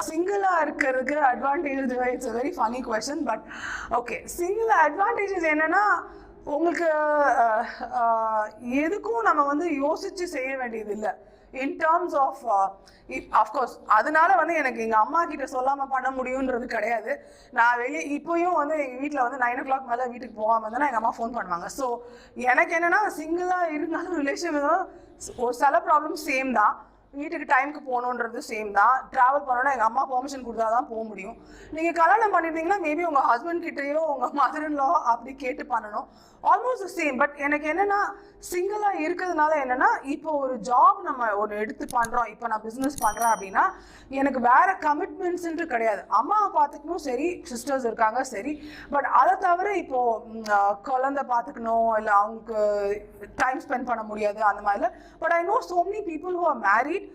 சிங்கிளாக இருக்கிறதுக்கு advantages, it's a very funny question, but okay, single advantages என்னென்னா உங்களுக்கு எதுக்கும் நம்ம வந்து யோசித்து செய்ய வேண்டியது இல்லை. இன் டேர்ம்ஸ் ஆஃப் அஃப்கோர்ஸ் அதனால வந்து எனக்கு எங்கள் அம்மா கிட்ட சொல்லாமல் பண்ண முடியுன்றது கிடையாது. நான் வெளியே இப்போயும் வந்து எங்கள் வீட்டில் வந்து 9 o'clock மேலே வீட்டுக்கு போகாமல் இருந்தேன்னா எங்கள் அம்மா ஃபோன் பண்ணுவாங்க. ஸோ எனக்கு என்னென்னா சிங்கிளாக இருந்தாலும் ரிலேஷன் ஒரு சில ப்ராப்ளம் சேம் தான். வீட்டுக்கு டைமுக்கு போகணுன்றது சேம் தான். ட்ராவல் பண்ணோன்னா எங்கள் அம்மா பெர்மிஷன் கொடுத்தா தான் போக முடியும். நீங்கள் கல்யாணம் பண்ணியிருந்தீங்கன்னா மேபி உங்கள் ஹஸ்பண்ட் கிட்டேயோ உங்கள் மதர் இன் லா அப்படி கேட்டு பண்ணணும். Almost same. பட் எனக்கு என்னென்னா சிங்கிளாக இருக்கிறதுனால என்னென்னா இப்போ ஒரு ஜாப் நம்ம ஒன்று எடுத்து பண்ணுறோம், இப்போ நான் பிஸ்னஸ் பண்ணுறேன் அப்படின்னா எனக்கு வேறு கமிட்மெண்ட்ஸுன்ட்டு கிடையாது. அம்மாவை பார்த்துக்கணும் சரி, சிஸ்டர்ஸ் இருக்காங்க சரி, பட் அதை தவிர இப்போது குழந்தை பார்த்துக்கணும் இல்லை அவங்களுக்கு டைம் ஸ்பெண்ட் பண்ண முடியாது அந்த மாதிரில. But I know so many people who are married